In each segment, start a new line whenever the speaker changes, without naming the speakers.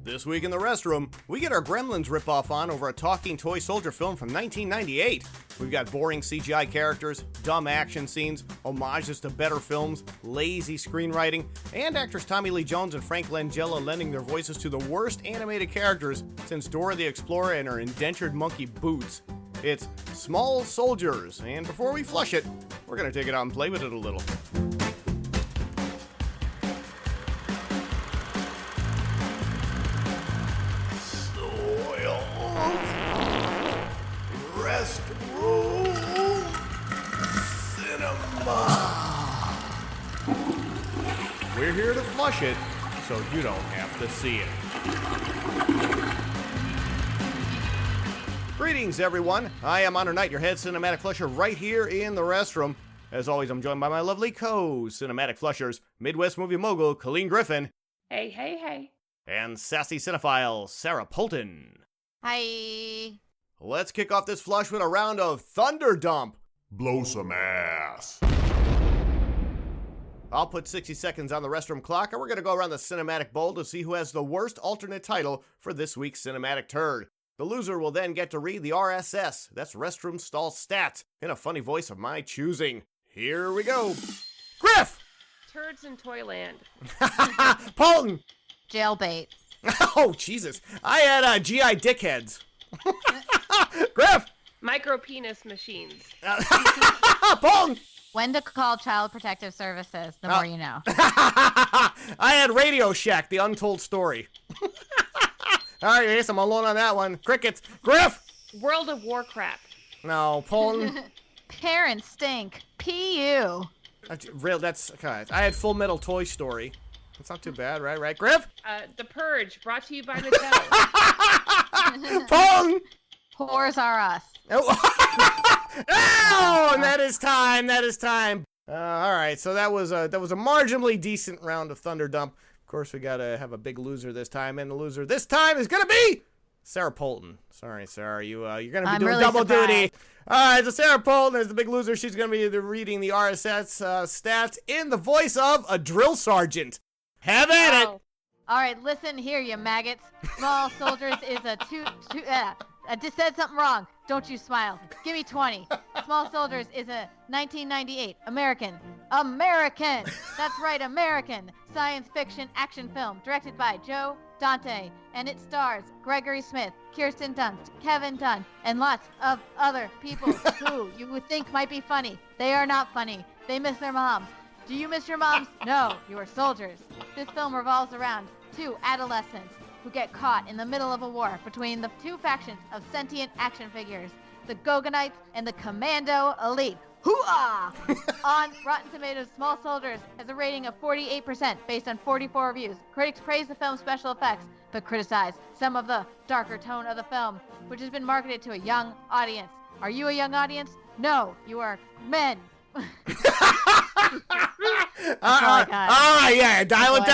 This week in the Restroom, we get our Gremlins ripoff on over a talking toy soldier film from 1998. We've got boring CGI characters, dumb action scenes, homages to better films, lazy screenwriting, and actors Tommy Lee Jones and Frank Langella lending their voices to the worst animated characters since Dora the Explorer and her indentured monkey Boots. It's Small Soldiers, and before we flush it, we're going to take it out and play with it a little. Restroom Cinema. We're here to flush it, so you don't have to see it. Greetings, everyone. I am Honor Knight, your head cinematic flusher, right here in the Restroom. As always, I'm joined by my lovely co-cinematic flushers, Midwest movie mogul Colleen Griffin.
Hey, hey, hey.
And sassy cinephile Sarah Polton.
Hi.
Let's kick off this flush with a round of Thunder Dump. Blow some ass. I'll put 60 seconds on the Restroom clock, and we're going to go around the cinematic bowl to see who has the worst alternate title for this week's cinematic turd. The loser will then get to read the RSS, that's Restroom Stall Stats, in a funny voice of my choosing. Here we go. Griff!
Turds in Toyland.
Polton!
Jailbait.
Oh, Jesus. I had GI Dickheads. Griff!
Micro penis machines.
Polton!
When to call Child Protective Services, the more you know.
I had Radio Shack, the untold story. All right, yes, I'm alone on that one. Crickets. Griff!
World of Warcraft.
No, Polton.
Parents stink. P.U.
That's okay. I had Full Metal Toy Story. That's not too bad, right? Right, Griff?
The Purge, brought to you by Mattel.
Polton!
Whores are us.
Oh, and that is time. That is time. All right, so that was a marginally decent round of Thunder Dump. Of course, we gotta have a big loser this time, and the loser this time is gonna be Sarah Polton. Sorry, Sarah, you're gonna be doing
really
double
surprised.
duty. All right, so Sarah Polton is the big loser. She's gonna be reading the RSS stats in the voice of a drill sergeant. Have at it.
All right, listen here, you maggots. Small Soldiers is a I just said something wrong. Don't you smile. Give me 20. Small Soldiers is a 1998 American. That's right, American science fiction action film directed by Joe Dante, and it stars Gregory Smith, Kirsten Dunst, Kevin Dunn, and lots of other people who you would think might be funny. They are not funny. They miss their moms. Do you miss your moms? No, you are soldiers. This film revolves around two adolescents who get caught in the middle of a war between the two factions of sentient action figures, the Goganites and the Commando Elite. Hoo-ah! On Rotten Tomatoes, Small Soldiers has a rating of 48% based on 44 reviews. Critics praise the film's special effects, but criticize some of the darker tone of the film, which has been marketed to a young audience. Are you a young audience? No, you are men.
Yeah, dial it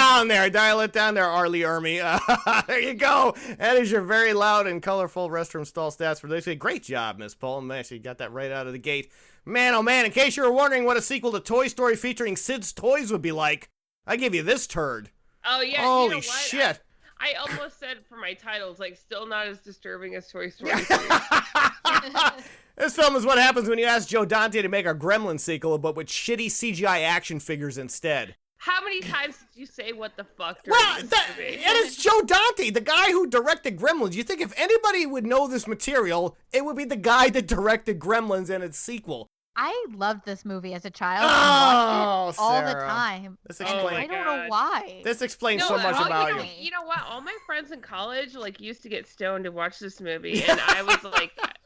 down there, Arlie Ermy. There you go. That is your very loud and colorful Restroom Stall Stats for this week. Great job, Miss Polton. Actually got that right out of the gate. Man, oh man, in case you were wondering what a sequel to Toy Story featuring Sid's toys would be like, I give you this turd.
Oh, yeah.
Holy
you know what?
shit.
I almost said for my titles, like, still not as disturbing as Toy Story 3.
This film is what happens when you ask Joe Dante to make a Gremlin sequel, but with shitty CGI action figures instead.
How many times did you say what the fuck during this movie?
It is Joe Dante, the guy who directed Gremlins. You think if anybody would know this material, it would be the guy that directed Gremlins and its sequel.
I loved this movie as a child.
Oh,
I watched it all the
Sarah.
time.
This
And
explains.
I don't know why.
This explains so much
well,
about
you.
you.
Know, you know what? All my friends in college used to get stoned to watch this movie, and I was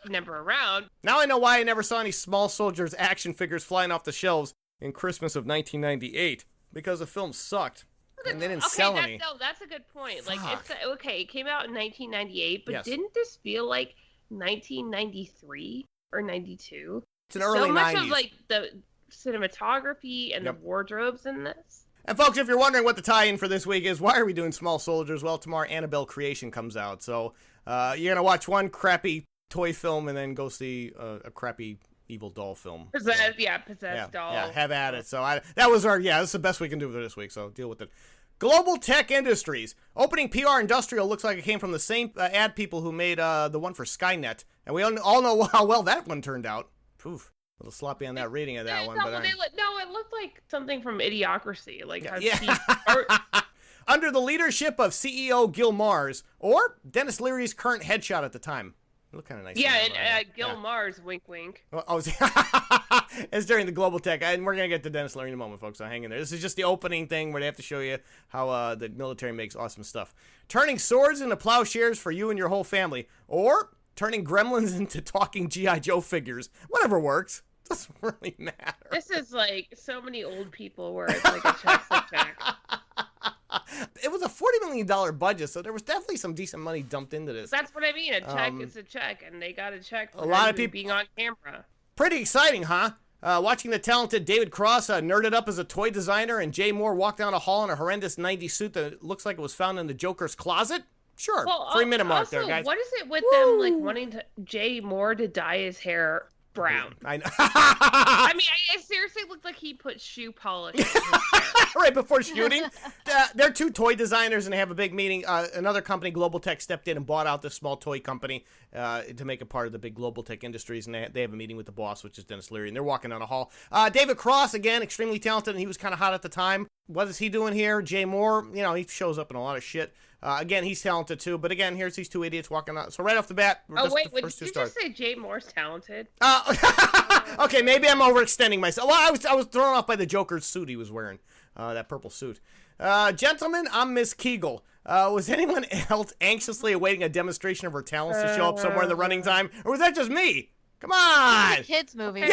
never around.
Now I know why I never saw any Small Soldiers action figures flying off the shelves in Christmas of 1998. Because the film sucked. And they didn't sell any.
No, that's a good point.
Fuck.
It came out in 1998, but
Yes.
Didn't this feel like 1993 or 92?
It's an early
so much
90s.
of the cinematography and the wardrobes in this.
And folks, if you're wondering what the tie-in for this week is, why are we doing Small Soldiers? Well, tomorrow Annabelle Creation comes out. So you're going to watch one crappy toy film and then go see a crappy evil doll film.
Possessed doll.
Yeah, have at it. So this is the best we can do for this week, so deal with it. Global Tech Industries. Opening PR Industrial looks like it came from the same ad people who made the one for Skynet. And we all know how well that one turned out. Poof. A little sloppy on that reading of that one. But
it looked like something from Idiocracy. Like
under the leadership of CEO Gil Mars, or Dennis Leary's current headshot at the time. It looked kind of nice.
Yeah, and Gil Mars, wink, wink.
It's during the Global Tech, and we're going to get to Dennis Leary in a moment, folks, so hang in there. This is just the opening thing where they have to show you how the military makes awesome stuff. Turning swords into plowshares for you and your whole family, or turning gremlins into talking G.I. Joe figures. Whatever works. Doesn't really matter.
This is like so many old people where it's like a check's a check.
It was a $40 million budget, so there was definitely some decent money dumped into this.
That's what I mean. A check is a check, and they got a check for
a lot of people
being on camera.
Pretty exciting, huh? Watching the talented David Cross nerded up as a toy designer and Jay Moore walk down a hall in a horrendous 90s suit that looks like it was found in the Joker's closet. Sure,
well,
3-minute mark
also,
there, guys.
What is it with them like wanting Jay Moore to dye his hair brown?
I know.
I mean, it seriously looked like he put shoe polish in his hair.
Right before shooting. They're two toy designers and they have a big meeting. Another company, Global Tech, stepped in and bought out this small toy company to make it part of the big Global Tech Industries, and they have a meeting with the boss, which is Dennis Leary, and they're walking down a hall. David Cross, again, extremely talented, and he was kind of hot at the time. What is he doing here? Jay Moore, he shows up in a lot of shit. Again, he's talented too, but again, here's these two idiots walking out. So right off the bat,
did you just say Jay Moore's talented?
Okay, maybe I'm overextending myself. Well, I was thrown off by the Joker's suit he was wearing, that purple suit. Gentlemen, I'm Miss Kegel. Was anyone else anxiously awaiting a demonstration of her talents to show up somewhere in the running time, or was that just me? Come on!
It's a kids movie.
Yeah.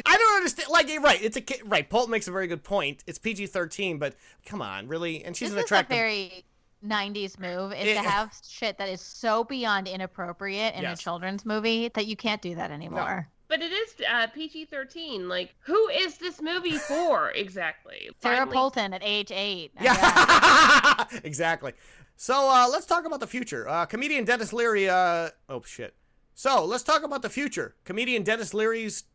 I don't understand. Like, you're right. It's a kid. Right. Polk makes a very good point. It's PG-13, but come on, really? And she's an attractive.
This is a very 90s move. Is to have shit that is so beyond inappropriate in a children's movie that you can't do that anymore.
No.
But it is PG-13. Like, who is this movie for exactly?
Sarah Polton at age 8.
Yeah. Exactly. So let's talk about the future. Comedian Dennis Leary. So let's talk about the future. Comedian Dennis Leary's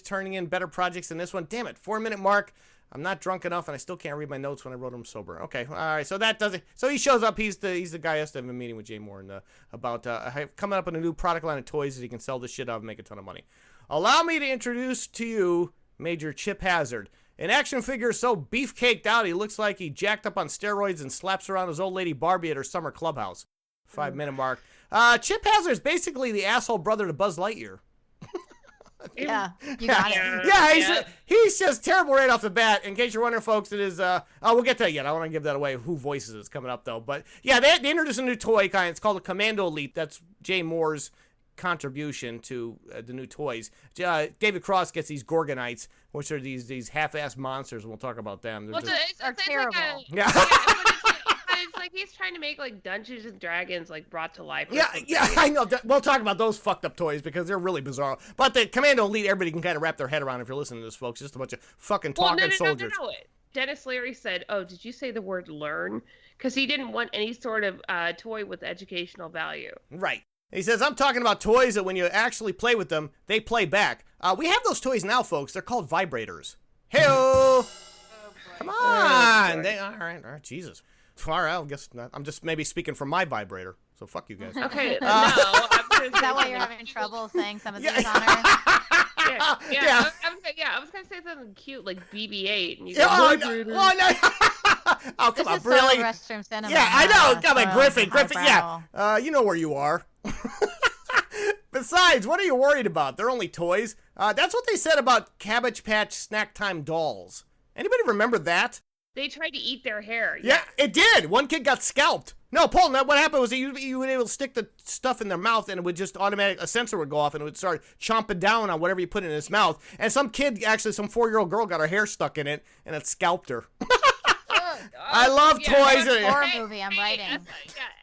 turning in better projects than this one. Damn it, 4-minute mark. I'm not drunk enough, and I still can't read my notes when I wrote them sober. Okay, all right. So that does it. So he shows up. He's the guy who has to have a meeting with Jay Moore and about coming up with a new product line of toys that he can sell this shit out and make a ton of money. Allow me to introduce to you Major Chip Hazard, an action figure so beefcaked out he looks like he jacked up on steroids and slaps around his old lady Barbie at her summer clubhouse. 5-minute mark. Chip Hazard is basically the asshole brother to Buzz Lightyear.
Yeah, you got it.
Yeah, he's just terrible right off the bat. In case you're wondering, folks, it is, we'll get to that yet. I don't want to give that away, who voices it's coming up, though. But, yeah, they introduced a new toy, it's called a Commando Elite. That's Jay Moore's contribution to the new toys. David Cross gets these Gorgonites, which are these half-assed monsters, and we'll talk about them.
They're terrible.
It's like he's trying to make like Dungeons and Dragons like brought to life.
Yeah, I know. We'll talk about those fucked up toys because they're really bizarre. But the Commando Elite, everybody can kind of wrap their head around if you're listening to this, folks. Just a bunch of fucking talking soldiers.
No. Dennis Leary said, "Oh, did you say the word learn?" Because he didn't want any sort of toy with educational value.
Right. He says, "I'm talking about toys that when you actually play with them, they play back. We have those toys now, folks. They're called vibrators. Hey-o! Come on! All right, Jesus." All right, I guess not. I'm just maybe speaking from my vibrator, so fuck you guys.
Okay,
Is that why you're having trouble saying some of these on her?
I was gonna say something cute like BB-8, and you go,
no. Oh, come on, really?
Restroom cinema.
Yeah, I know. Come on, Griffin. Yeah, you know where you are. Besides, what are you worried about? They're only toys. That's what they said about Cabbage Patch Snack Time dolls. Anybody remember that?
They tried to eat their hair.
Yeah, it did. One kid got scalped. No, Paul, what happened was you would be able to stick the stuff in their mouth and it would just a sensor would go off and it would start chomping down on whatever you put in his mouth. And some kid, actually some 4-year-old girl got her hair stuck in it and it scalped her. I love toys.
Horror movie I'm writing.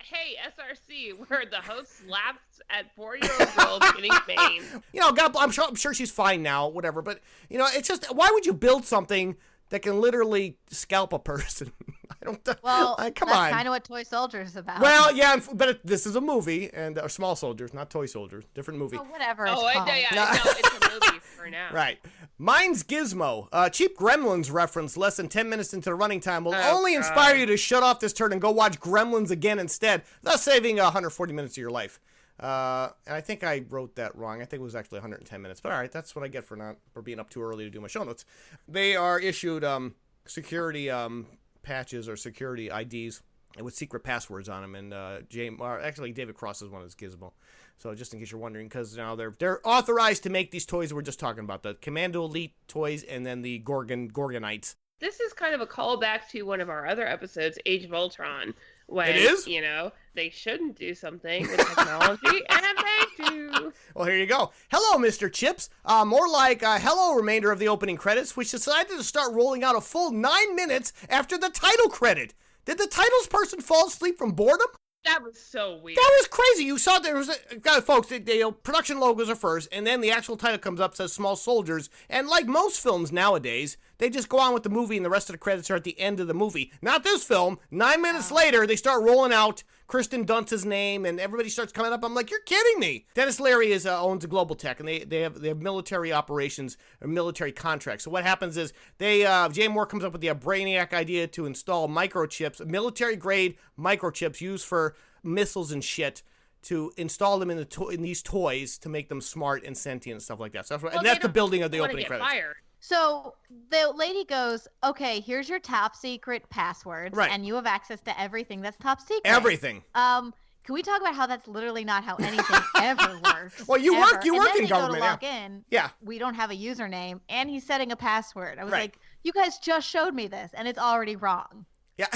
Hey, SRC, where the host laughs at 4-year-old girls getting pain.
I'm sure she's fine now, whatever. But, it's just, why would you build something that can literally scalp a person? I
Well,
come
that's
on.
kind of what Toy Soldiers is about.
Well, yeah, but this is a movie, and Small Soldiers, not Toy Soldiers, different movie.
Oh, whatever it's
Oh,
called.
no, it's a movie for now.
Right. Mine's Gizmo. Cheap Gremlins reference less than 10 minutes into the running time will only inspire you to shut off this turn and go watch Gremlins again instead, thus saving 140 minutes of your life. And I think I wrote that wrong. I think it was actually 110 minutes. But all right, that's what I get for being up too early to do my show notes. They are issued security patches or security IDs with secret passwords on them. And actually, David Cross is one of his Gizmo. So just in case you're wondering, because now they're authorized to make these toys we're just talking about, the Commando Elite toys and then the Gorgonites.
This is kind of a callback to one of our other episodes, Age of Ultron. When,
It is?
They shouldn't do something with technology, and they do.
Well, here you go. Hello, Mr. Chips. More like hello, remainder of the opening credits, which decided to start rolling out a full 9 minutes after the title credit. Did the titles person fall asleep from boredom?
That was so weird.
That was crazy. You saw there was folks, production logos are first, and then the actual title comes up, says Small Soldiers, and like most films nowadays, they just go on with the movie and the rest of the credits are at the end of the movie. Not this film. 9 minutes later, they start rolling out Kirsten Dunst's name, and everybody starts coming up. I'm like, you're kidding me. Dennis Leary owns Global Tech, and they have military operations or military contracts. So what happens is Jay Moore comes up with the brainiac idea to install microchips, military-grade microchips used for missiles and shit, to install them in these toys to make them smart and sentient and stuff like that. So that's the building of the opening credits.
Fired.
So the lady goes, okay, here's your top secret passwords,
Right.
and you have access to everything that's top secret.
Everything.
Can we talk about how that's literally not how anything ever works?
Well, you work in government.
Go to log in.
Yeah.
We don't have a username, and he's setting a password. I was
Right.
like, you guys just showed me this, and it's already wrong.
Yeah.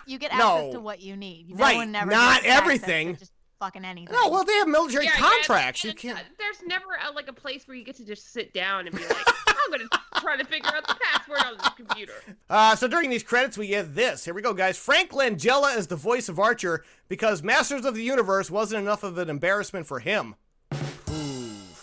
You get access to what you need.
Right.
one never
Not
gets access
everything.
to just fucking anything.
No, well, they have military contracts.
And
You can't.
There's never a place where you get to just sit down and be like, I'm going to try to figure out the password on this computer.
So during these credits, we get this. Here we go, guys. Frank Langella is the voice of Archer because Masters of the Universe wasn't enough of an embarrassment for him.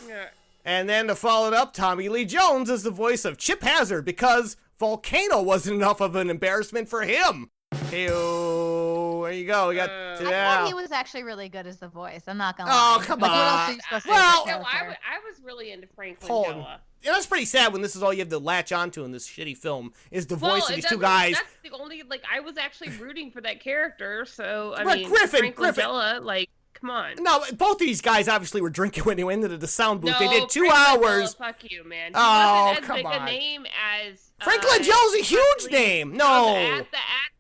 Yeah.
And then to follow it up, Tommy Lee Jones is the voice of Chip Hazard because Volcano wasn't enough of an embarrassment for him. Hey-o. There you go. We got.
I thought he was actually really good as the voice. I'm not gonna
Oh,
lie.
come
Like, what else
on.
are you supposed to
Well-
do?
No, I was really into Frank
Hold on.
Langella.
Yeah, that's pretty sad when this is all you have to latch onto in this shitty film is the voice of these two
doesn't-
guys.
That's the only, I was actually rooting for that character, so, I
But
mean,
Griffin,
Frank Langella, come on.
No, both of these guys obviously were drinking when they went into the sound booth.
No,
They did 2
Frank
hours.
Langella, fuck you, man. He
Oh,
wasn't as
come
big
on.
a name as...
Frank Langella's a huge name. No.
At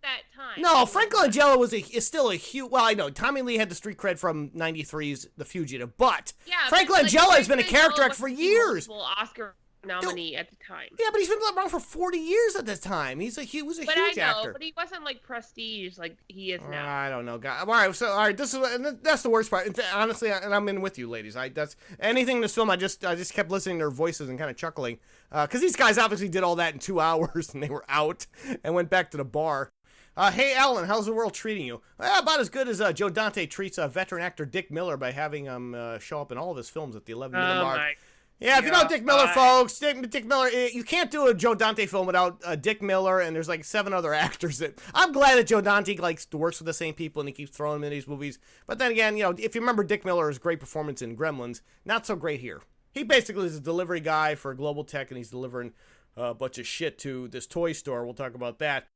that time.
No, Frank Langella is still a huge. Well, I know Tommy Lee had the street cred from '93's The Fugitive, but
Yeah,
Frank
but,
Langella has been a
Langella
character
was
for
a
years.
multiple Oscar nominee at the time.
Yeah, but he's been around for 40 years at this time. He was a huge
But I know,
actor.
but he wasn't prestige like he is now.
I don't know, guys. All right. That's the worst part. Honestly, and I'm in with you, ladies. That's anything in this film. I just kept listening to their voices and kind of chuckling, because these guys obviously did all that in 2 hours and they were out and went back to the bar. Hey, Alan, how's the world treating you? About as good as Joe Dante treats veteran actor Dick Miller by having him show up in all of his films at the 11-minute mark. Yeah, if you know Dick Miller, folks, Dick Miller, you can't do a Joe Dante film without Dick Miller, and there's 7 other actors I'm glad that Joe Dante works with the same people and he keeps throwing them in these movies. But then again, if you remember Dick Miller's great performance in Gremlins, not so great here. He basically is a delivery guy for Global Tech, and he's delivering a bunch of shit to this toy store. We'll talk about that.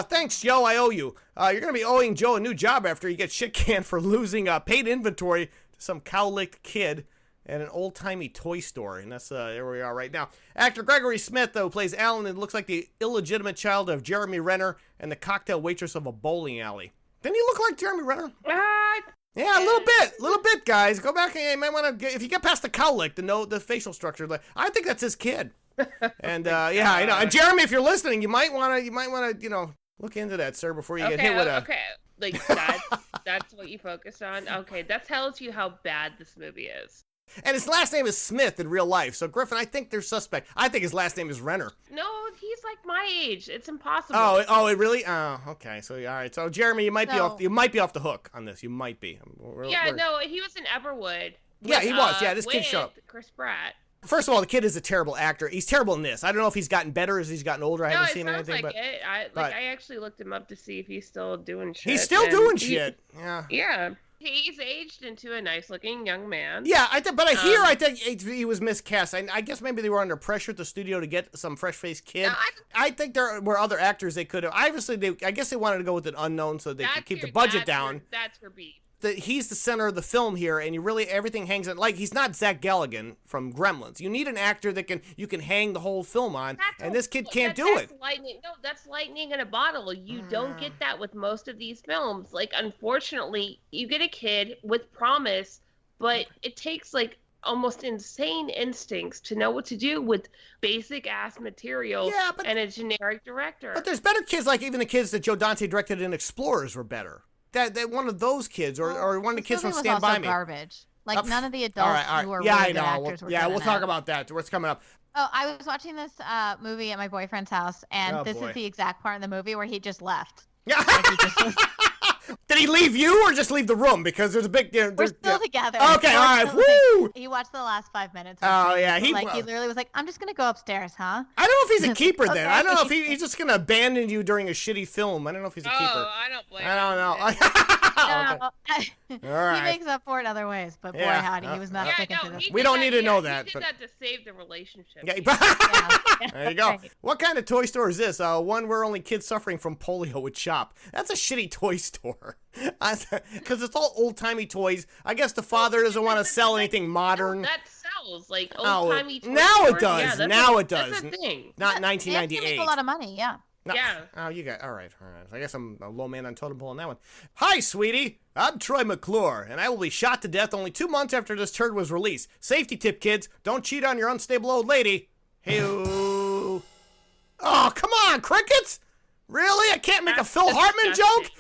Thanks, Joe. I owe you. You're going to be owing Joe a new job after he gets shit canned for losing paid inventory to some cow-licked kid at an old-timey toy store. And that's there we are right now. Actor Gregory Smith, though, plays Alan and looks like the illegitimate child of Jeremy Renner and the cocktail waitress of a bowling alley. Didn't he look like Jeremy Renner? Yeah, a little bit, guys. Go back and you might want to, if you get past the cowlick, the facial structure, I think that's his kid. And yeah, I know. And Jeremy, if you're listening, you might want to, look into that, sir, before you get hit with a.
Okay, that's what you focus on. Okay, that tells you how bad this movie is.
And his last name is Smith in real life, so Griffin, I think they're suspect. I think his last name is Renner.
No, he's my age. It's impossible.
Oh, it really? Oh, okay. So all right. So Jeremy, you might be off the hook on this. You might be.
No, he was in Everwood.
Yeah, he was. Yeah, this kid
with
showed up.
Chris Pratt.
First of all, the kid is a terrible actor. He's terrible in this. I don't know if he's gotten better as he's gotten older. I haven't seen anything.
Like it. I actually looked him up to see if he's still doing shit.
He's still doing shit. Yeah.
Yeah. He's aged into a nice-looking young man.
Yeah, I think he was miscast. I guess maybe they were under pressure at the studio to get some fresh-faced kid. No, I think there were other actors they could have. Obviously, I guess they wanted to go with an unknown so they could keep the budget down.
That's for beef.
He's the center of the film here, and everything hangs on. Like, he's not Zach Galligan from Gremlins. You need an actor that you can hang the whole film on, and this kid can't do it.
That's lightning in a bottle. You don't get that with most of these films. Like, unfortunately, you get a kid with promise, but it takes, like, almost insane instincts to know what to do with basic ass material and a generic director.
But there's better kids, like even the kids that Joe Dante directed in Explorers were better. That one of those kids, or one of the kids from Stand By Me.
Garbage. Like none of the adults who are really good actors were
we'll talk about that. What's coming up?
Oh, I was watching this movie at my boyfriend's house, and this is the exact part in the movie where he just left.
Yeah. Did he leave you or just leave the room? Because there's a big...
We're still together.
Okay, all right. Woo!
He watched the last 5 minutes.
Oh, yeah.
He literally was like, I'm just going to go upstairs, huh?
I don't know if he's a keeper then. I don't know if he's just going to abandon you during a shitty film. I don't know if he's a keeper.
I don't blame him.
I don't know.
Okay. All right. He makes up for it other ways, but boy, howdy, he was not sticking to this.
We don't need to know that.
He did that to save the relationship.
There you go. What kind of toy store is this? One where only kids suffering from polio would shop. That's a shitty toy store. Because it's all old-timey toys. I guess the father doesn't want to sell anything modern.
That sells, like, old-timey toys.
Now it does. Now it does.
That's a thing.
Not 1998.
It's going to make a lot of money, yeah.
No.
Yeah.
Oh, you got all right. I guess I'm a low man on totem pole on that one. Hi, sweetie. I'm Troy McClure, and I will be shot to death only 2 months after this turd was released. Safety tip, kids. Don't cheat on your unstable old lady. Hey-oo. Oh, come on, crickets. Really? I can't make a Phil Hartman joke?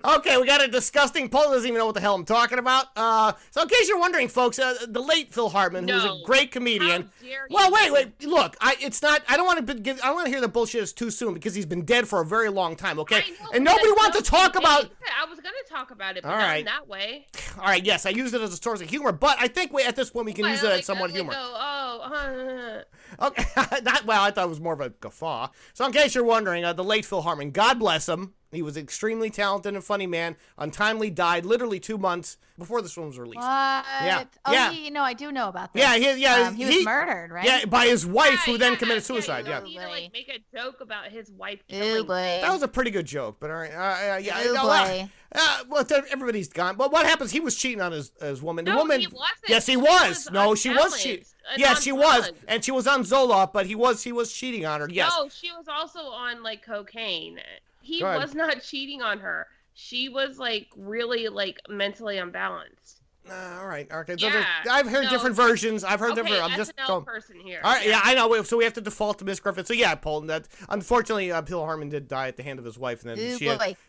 Okay, we got a disgusting... Paul doesn't even know what the hell I'm talking about. So in case you're wondering, folks, the late Phil Hartman, who was a great comedian... Well, wait. Look, it's not... I don't want to hear the bullshit is too soon, because he's been dead for a very long time, okay? And nobody wants to talk about...
I was going to talk about it, but not in that way.
All right, yes, I used it as a source of humor, but I think at this point we can use it as somewhat humor. Okay, I thought it was more of a guffaw. So in case you're wondering, the late Phil Hartman, God bless him. He was an extremely talented and funny man. Untimely died literally 2 months before this film was released.
What?
Yeah.
Oh,
yeah.
I do know about this.
Yeah,
he was murdered, right?
Yeah, by his wife, who then committed suicide.
You don't need to make a joke about his wife
killing.
That was a pretty good joke, but all right.
Well,
everybody's gone. But what happens? He was cheating on his woman. The woman.
He wasn't.
Yes, he was. No, she was cheating. Yes, she was, and she was on Zoloft, but he was cheating on her. Yes.
No, she was also on like cocaine. He was not cheating on her. She was like really like mentally unbalanced.
All right. Okay. Yeah. I've heard different versions. I've heard different. I'm just
SNL person here.
All right. Yeah, I know. So we have to default to Miss Griffith. So yeah, Paul. That unfortunately, Phil Hartman did die at the hand of his wife, and then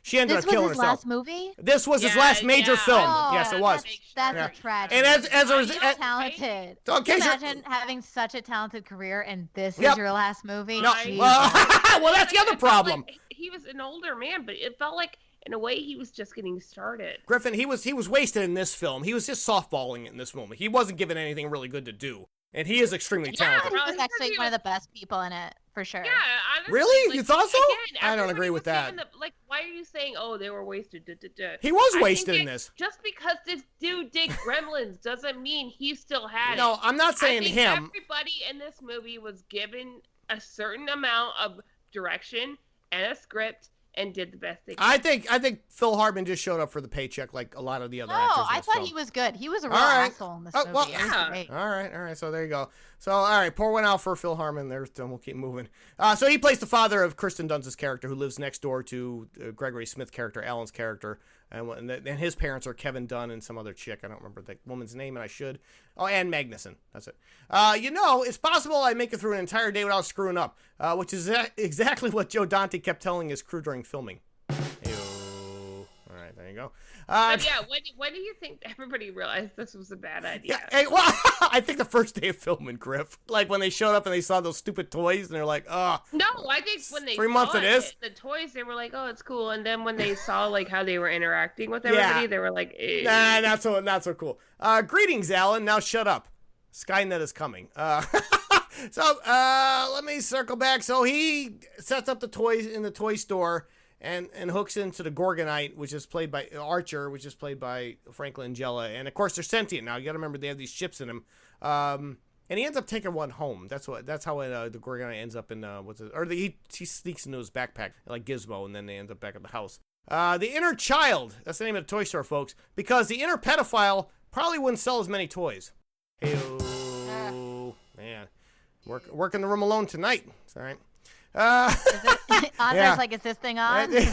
she ended up killing herself.
This was his last movie.
This was his last major film.
Oh,
yes, it was.
That's a tragedy.
And as a result,
talented. Can you imagine having such a talented career and this is your last movie?
No. Well, that's the other problem.
He was an older man, but it felt like, in a way, he was just getting started.
Griffin, he was wasted in this film. He was just softballing it in this moment. He wasn't given anything really good to do. And he is extremely talented.
He was actually one of the best people in it, for sure.
Yeah, honestly.
Really?
Like,
you thought so?
Again,
I don't agree with that.
Why are you saying, they were wasted?
He was wasted in this.
Just because this dude did Gremlins doesn't mean he still had it.
No, I'm not saying him.
Everybody in this movie was given a certain amount of direction and a script and did the best they could.
I think Phil Hartman just showed up for the paycheck like a lot of the other actors.
No, I thought he was good. He was a real asshole in this movie.
Well, all right. So there you go. So, all right, pour one out for Phil Hartman there, then we'll keep moving. So he plays the father of Kirsten Dunst's character, who lives next door to Gregory Smith character, Alan's character, and his parents are Kevin Dunn and some other chick. I don't remember the woman's name, and I should. Oh, Ann Magnuson. That's it. It's possible I make it through an entire day without screwing up, which is exactly what Joe Dante kept telling his crew during filming. All right, there you go.
But yeah, when do you think everybody realized this was a bad idea?
Yeah, I think the first day of filming, Griff. Like when they showed up and they saw those stupid toys and they're like, oh.
No, I think when they
3 months it is.
The toys, they were like, oh, it's cool. And then when they saw like how they were interacting with everybody, they were like,
nah, not so cool. Greetings, Alan. Now shut up. Skynet is coming. So let me circle back. So he sets up the toys in the toy store and hooks into the Gorgonite, which is played by Archer, which is played by Frank Langella. And of course they're sentient now. You got to remember they have these chips in them. And he ends up taking one home. That's how the Gorgonite ends up in he sneaks into his backpack like Gizmo, and then they end up back at the house. The inner child. That's the name of the toy store, folks. Because the inner pedophile probably wouldn't sell as many toys. Hey, man, work in the room alone tonight. It's all right.
Andre's like, is this thing on?
Yeah,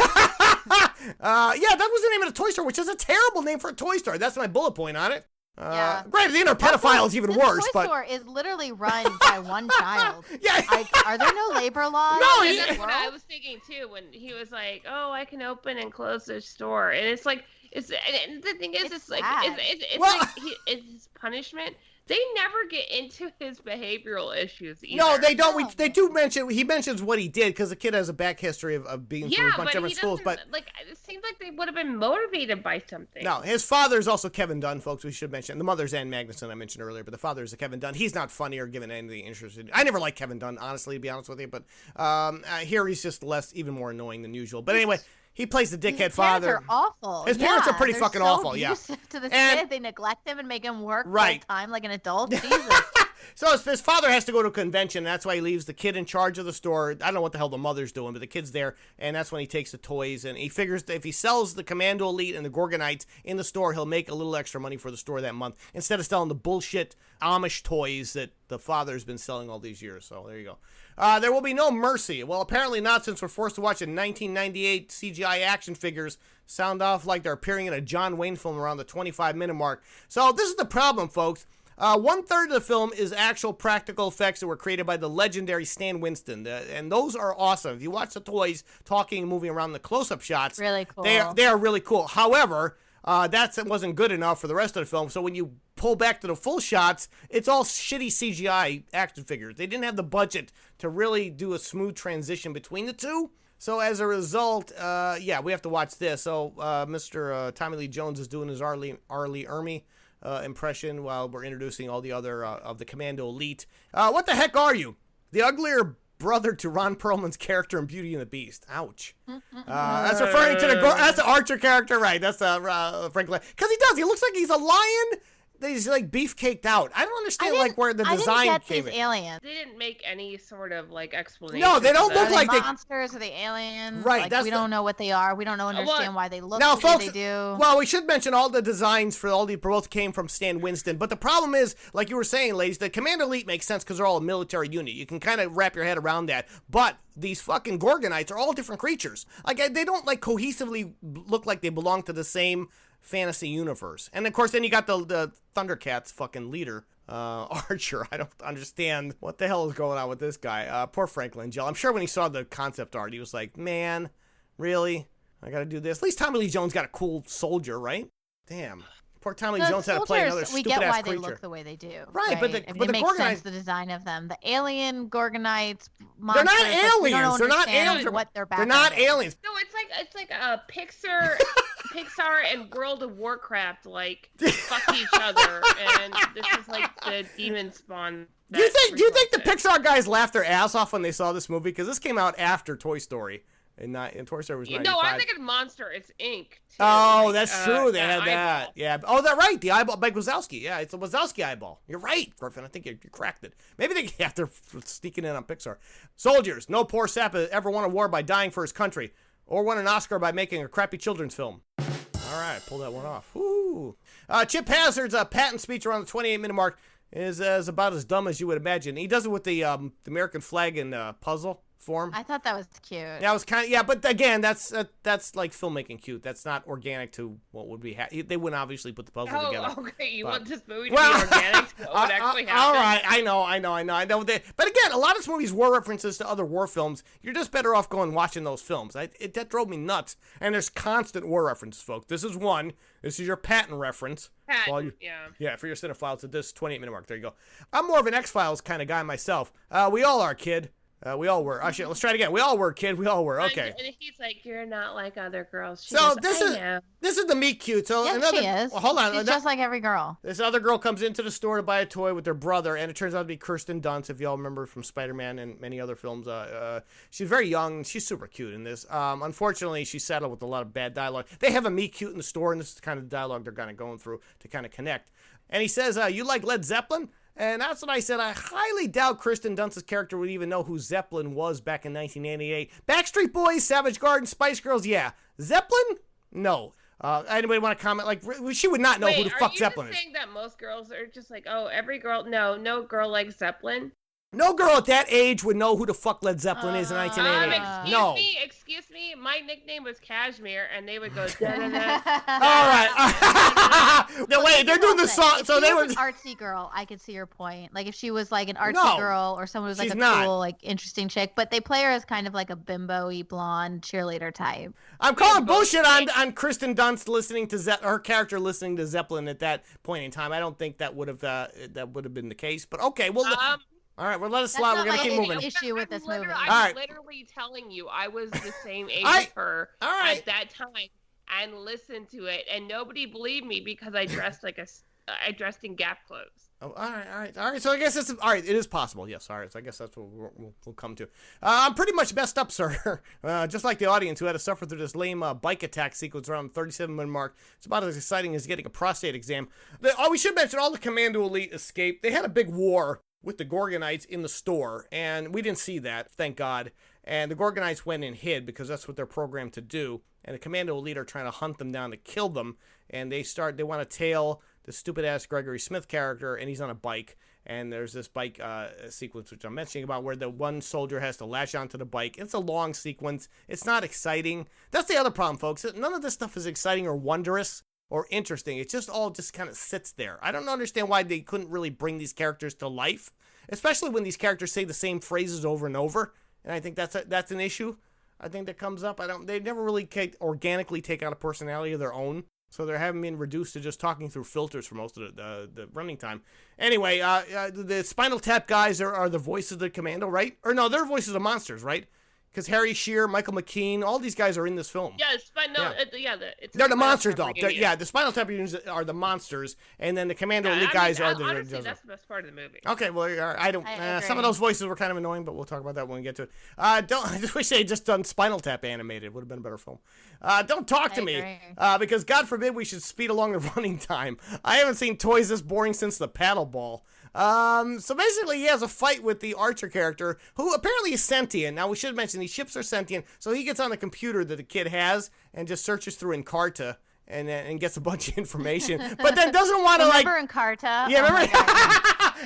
that was the name of the toy store, which is a terrible name for a toy store. That's my bullet point on it. Granted, the inner pedophile is even worse.
The toy store is literally run by one child.
Yeah.
Are there no labor laws?
No,
that's what I was thinking too when he was like, "Oh, I can open and close the store," and it's like, and the thing is, it's like his punishment. They never get into his behavioral issues either.
No, they don't. They do mention. He mentions what he did because the kid has a back history of being through a bunch of different schools. But
like, it seems like they would have been motivated by something.
No, his father is also Kevin Dunn, folks. We should mention the mother's Ann Magnuson I mentioned earlier, but the father is Kevin Dunn. He's not funny or given anything interested. I never liked Kevin Dunn, honestly, to be honest with you. But here he's just even more annoying than usual. But anyway. He plays the dickhead father.
His parents are awful.
His parents are pretty fucking awful, yeah.
To this kid, they neglect him and make him work full time like an adult. Jesus.
So his father has to go to a convention. That's why he leaves the kid in charge of the store. I don't know what the hell the mother's doing, but the kid's there, and that's when he takes the toys. And he figures that if he sells the Commando Elite and the Gorgonites in the store, he'll make a little extra money for the store that month instead of selling the bullshit Amish toys that the father's been selling all these years. So there you go. There will be no mercy. Well, apparently not, since we're forced to watch a 1998 CGI action figures sound off like they're appearing in a John Wayne film around the 25-minute mark. So this is the problem, folks. 1/3 of the film is actual practical effects that were created by the legendary Stan Winston, and those are awesome. If you watch the toys talking and moving around the close-up shots,
really cool.
They are really cool. However, that wasn't good enough for the rest of the film. So when you pull back to the full shots, it's all shitty CGI action figures. They didn't have the budget to really do a smooth transition between the two. So as a result, we have to watch this. So Mr. Tommy Lee Jones is doing his R. Lee Ermey impression while we're introducing all the other of the Commando Elite. What the heck are you? The uglier brother to Ron Perlman's character in Beauty and the Beast. Ouch. That's referring to that's the Archer character, right? That's Franklin. Because he does. He looks like he's a lion. He's like beef caked out. I don't understand where the design came in.
Aliens.
They didn't make any sort of explanation.
No, they don't look like
monsters or the aliens.
Right.
We don't know what they are. We don't understand why they look the way they do.
Well, we should mention all the designs for all the both came from Stan Winston. But the problem is, like you were saying, ladies, the Commando Elite makes sense because they're all a military unit. You can kind of wrap your head around that. But these fucking Gorgonites are all different creatures. They don't cohesively look like they belong to the same fantasy universe. And of course then you got the Thundercats fucking leader, Archer. I don't understand what the hell is going on with this guy. Poor Frank Langella. I'm sure when he saw the concept art he was like, man, really? I gotta do this. At least Tommy Lee Jones got a cool soldier, right? Damn. Poor Tommy Lee Jones had to play another stupid ass creature.
We get why they look the way they do.
Right, but the
makes
Gorgonites,
sense, the design of them. The alien Gorgonites,
monsters, they're not aliens. They're not aliens. They're not aliens.
No, it's like a Pixar and World of Warcraft fuck each other, and this is like the demon spawn.
Do you think the Pixar guys laughed their ass off when they saw this movie? Because this came out after Toy Story. And Toy Story was 95.
No, I'm thinking Monster. It's Inc. too.
Oh, that's true. They had that.
Eyeball.
Yeah. Oh, that's right. The eyeball by Wazowski. Yeah, it's a Wazowski eyeball. You're right, Griffin. I think you cracked it. Maybe they're sneaking in on Pixar. Soldiers. No poor sap ever won a war by dying for his country, or won an Oscar by making a crappy children's film. All right, pull that one off. Woo. Chip Hazard's patent speech around the 28-minute mark is about as dumb as you would imagine. He does it with the American flag and puzzle form.
I thought that was cute.
That was but again, that's like filmmaking cute. That's not organic to what would be. They wouldn't obviously put the puzzle together.
Okay, you want this movie to be organic to what would actually happen?
All right, I know. But again, a lot of this movie's war references to other war films. You're just better off going and watching those films. That drove me nuts. And there's constant war references, folks. This is one. This is your patent reference. Yeah, for your cinephiles at this 28-minute mark. There you go. I'm more of an X-Files kind of guy myself. We all are, kid. We all were. Actually, let's try it again. We all were, kid. We all were. Okay.
And he's like, "You're not like other girls." She
So
goes,
this is the meet cute. So
Yes,
another.
she is.
Well, hold on.
She's just like every girl.
This other girl comes into the store to buy a toy with her brother, and it turns out to be Kirsten Dunst, if y'all remember from Spider-Man and many other films. She's very young. She's super cute in this. Unfortunately, she's saddled with a lot of bad dialogue. They have a meet cute in the store, and this is the kind of dialogue they're kind of going through to kind of connect. And he says, "You like Led Zeppelin?" And that's what I said. I highly doubt Kirsten Dunst's character would even know who Zeppelin was back in 1988. Backstreet Boys, Savage Garden, Spice Girls, yeah. Zeppelin? No. Anybody want to comment? Like, she would not know who the fuck Zeppelin is.
Are you saying that most girls are just like, oh, every girl? No girl likes Zeppelin.
No girl at that age would know who the fuck Led Zeppelin is in 1988.
Excuse me. My nickname was Cashmere, and they would go da-da-da.
All right. No, wait, they're doing the song. So they were
an artsy girl. I could see your point. Like if she was like an artsy girl, or someone who's like cool, like interesting chick, but they play her as kind of like a bimbo-y blonde cheerleader type.
I'm calling bullshit on Kirsten Dunst listening to her character listening to Zeppelin at that point in time. I don't think that would have been the case. But okay, well. All right, well, let us slide. We're going to keep moving.
Issue with this movie.
I'm literally telling you, I was the same age as her at that time and listened to it, and nobody believed me because I dressed I dressed in Gap clothes.
Oh, all right. So I guess it's all right. It is possible. Yes, all right. So I guess that's what we'll come to. I'm pretty much messed up, sir. Just like the audience who had to suffer through this lame bike attack sequence around the 37-minute mark. It's about as exciting as getting a prostate exam. We should mention all the Commando Elite escaped. They had a big war with the Gorgonites in the store, and we didn't see that, thank God. And the Gorgonites went and hid because that's what they're programmed to do. And the Commando Elite are trying to hunt them down to kill them. And they want to tail the stupid-ass Gregory Smith character, and he's on a bike. And there's this bike sequence, which I'm mentioning about, where the one soldier has to latch onto the bike. It's a long sequence. It's not exciting. That's the other problem, folks. None of this stuff is exciting or wondrous or interesting. It just all just kind of sits there. I don't understand why they couldn't really bring these characters to life, especially when these characters say the same phrases over and over. And I think that's an issue. I think that comes up. They never really organically take on a personality of their own, so they haven't been reduced to just talking through filters for most of the running time. Anyway, the Spinal Tap guys are the voices of the Commando, right? Or no, they're voices of monsters, right? Because Harry Shearer, Michael McKean, all these guys are in this film. They're the monsters, though. The Spinal Tap units are the monsters, and then the Commando Elite guys are the.
Honestly, that's the best part of the movie.
Okay, well, I don't. Some of those voices were kind of annoying, but we'll talk about that when we get to it. I just wish they had just done Spinal Tap animated. It would have been a better film. Don't talk to me, because God forbid we should speed along the running time. I haven't seen toys this boring since the paddle ball. So basically he has a fight with the Archer character, who apparently is sentient. Now we should mention these ships are sentient, so he gets on the computer that the kid has and just searches through Encarta and gets a bunch of information, but then doesn't want to
remember Encarta?
Yeah, remember?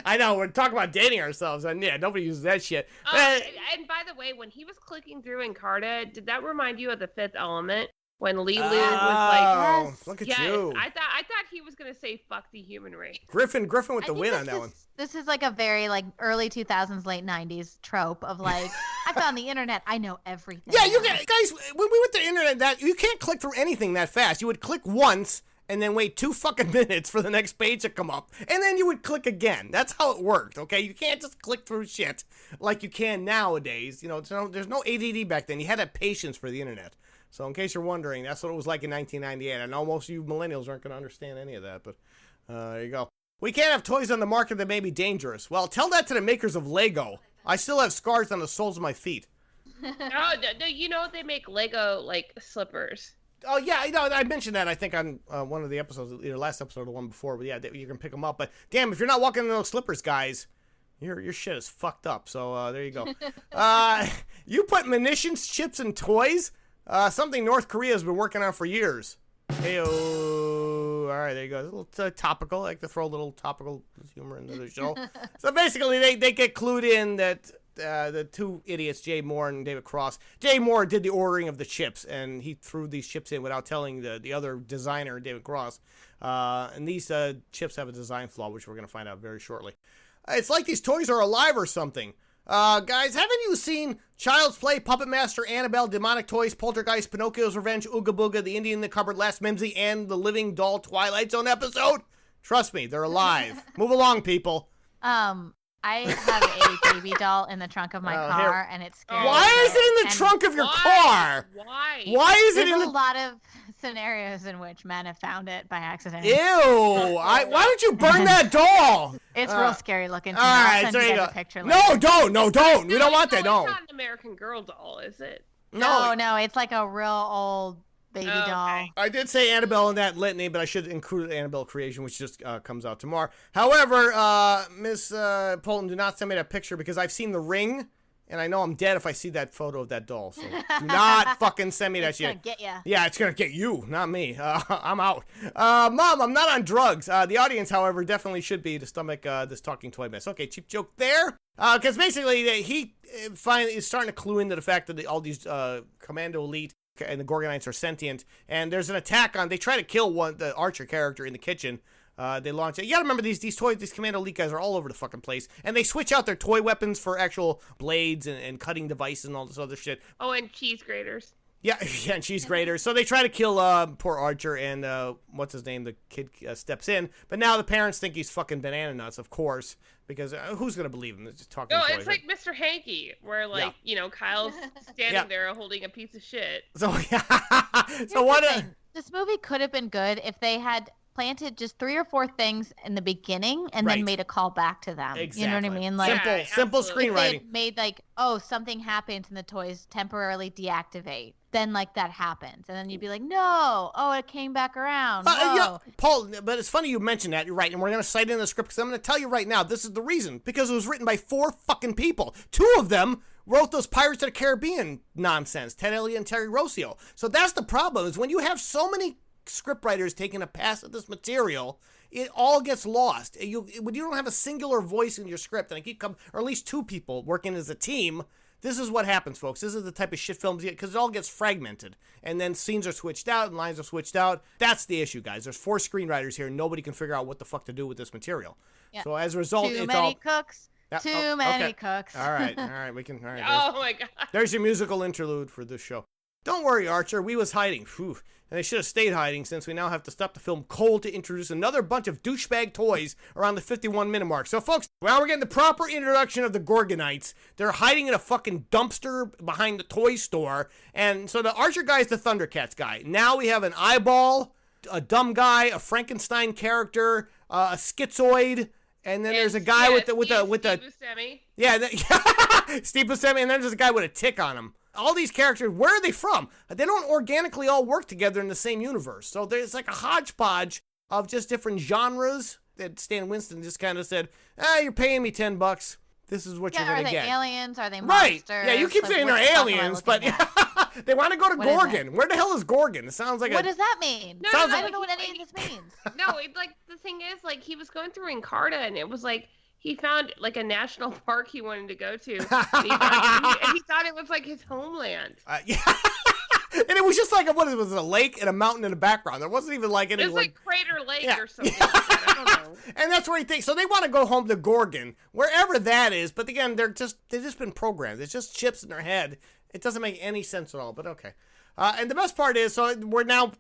I know, we're talking about dating ourselves, and yeah, nobody uses that shit.
And by the way, when he was clicking through Encarta, did that remind you of The Fifth Element? When Lulu was like,
yes, look at you.
I thought he was going to say, fuck the human race.
Griffin with the win on that one.
This is like a very like early 2000s, late 90s trope of like, I found the internet, I know everything. Yeah,
guys, when we went to the internet, you can't click through anything that fast. You would click once and then wait 2 fucking minutes for the next page to come up, and then you would click again. That's how it worked, okay? You can't just click through shit like you can nowadays. You know, there's no ADD back then. You had to have patience for the internet. So in case you're wondering, that's what it was like in 1998. I know most of you millennials aren't going to understand any of that, but there you go. We can't have toys on the market that may be dangerous. Well, tell that to the makers of Lego. I still have scars on the soles of my feet.
No, they make Lego, like, slippers.
Oh, yeah, I mentioned that, I think, on one of the episodes, either last episode or the one before. But yeah, you can pick them up. But damn, if you're not walking in those slippers, guys, your shit is fucked up. So there you go. You put munitions, chips, and toys? Something North Korea has been working on for years. Hey-oh. All right, there you go. A little topical. I like to throw a little topical humor into the show. So basically, they get clued in that the two idiots, Jay Moore and David Cross. Jay Moore did the ordering of the chips, and he threw these chips in without telling the other designer, David Cross. And these chips have a design flaw, which we're going to find out very shortly. It's like these toys are alive or something. Guys, haven't you seen Child's Play, Puppet Master, Annabelle, Demonic Toys, Poltergeist, Pinocchio's Revenge, Ooga Booga, The Indian in the Cupboard, Last Mimsy, and the Living Doll Twilight Zone episode? Trust me, they're alive. Move along, people.
I have a baby doll in the trunk of my car, and it's scary.
Why is it in the trunk of your car? Why is it in
There's a lot of scenarios in which men have found it by accident.
Ew! Why don't you burn that doll?
It's real scary looking.
All right, there you go. No, don't. We don't want that. No.
It's not an American Girl doll, is it?
No, it's like a real old baby doll.
I did say Annabelle in that litany, but I should include Annabelle Creation, which just comes out tomorrow. However, Miss Polton, do not send me that picture because I've seen The Ring, and I know I'm dead if I see that photo of that doll. So do not fucking send me that shit.
It's gonna get you.
Yeah, it's gonna get you, not me. I'm out. Mom, I'm not on drugs. The audience, however, definitely should be to stomach this talking toy mess. Okay, cheap joke there. Because basically, he finally is starting to clue into the fact that all these Commando Elite and the Gorgonites are sentient, and there's an attack on. They try to kill the Archer character in the kitchen. They launch it. You gotta remember these toys, these Commando Elite guys are all over the fucking place, and they switch out their toy weapons for actual blades and cutting devices and all this other shit.
Oh, and cheese graters.
Yeah, and cheese graters. So they try to kill poor Archer, and what's his name? The kid steps in, but now the parents think he's fucking banana nuts, of course, because who's gonna believe him? It's just talking.
No, it's like Mr. Hanky, where Kyle's standing there holding a piece of shit.
So
this movie could have been good if they had planted just 3 or 4 things in the beginning and then made a call back to them.
Exactly.
You know what I mean? Like
simple screenwriting.
If they had made something happens and the toys temporarily deactivate. Then that happens, and then you'd be like, no, it came back around. No.
Paul, but it's funny you mentioned that. You're right, and we're gonna cite in the script because I'm gonna tell you right now this is the reason, because it was written by 4 fucking people. 2 of them wrote those Pirates of the Caribbean nonsense, Ted Elliott and Terry Rossio. So that's the problem, is when you have so many scriptwriters taking a pass at this material, it all gets lost. When you don't have a singular voice in your script, and or at least 2 people working as a team. This is what happens, folks. This is the type of shit films you get, because it all gets fragmented. And then scenes are switched out and lines are switched out. That's the issue, guys. There's 4 screenwriters here, and nobody can figure out what the fuck to do with this material. Yeah. So as a result,
Too many cooks. All right.
We can. All right.
Oh, my God.
There's your musical interlude for this show. Don't worry, Archer. We was hiding. Whew. And they should have stayed hiding, since we now have to stop the film cold to introduce another bunch of douchebag toys around the 51-minute mark. So, folks, now we're getting the proper introduction of the Gorgonites. They're hiding in a fucking dumpster behind the toy store. And so the Archer guy is the Thundercats guy. Now we have an eyeball, a dumb guy, a Frankenstein character, a schizoid, and then there's a guy with the
Steve Buscemi.
Yeah, Steve Buscemi, and then there's a guy with a tick on him. All these characters, where are they from? They don't organically all work together in the same universe. So there's like a hodgepodge of just different genres that Stan Winston just kind of said, you're paying me $10. This is what you're going to get.
Are they aliens? Are they monsters?
Right. Yeah, you keep saying they're aliens, but they want to go to Gorgon. Where the hell is Gorgon? It sounds like
What does that mean?
No,
I don't know what any of this means.
No, the thing is, he was going through Encarta, and it was he found a national park he wanted to go to, and he thought it was his homeland.
Yeah. And it was just what it was, a lake and a mountain in the background. There wasn't even any.
It was Crater Lake or something. Like that. I don't know.
And that's where he thinks. So they want to go home to Gorgon, wherever that is. But again, they've just been programmed. It's just chips in their head. It doesn't make any sense at all. But okay. And the best part is,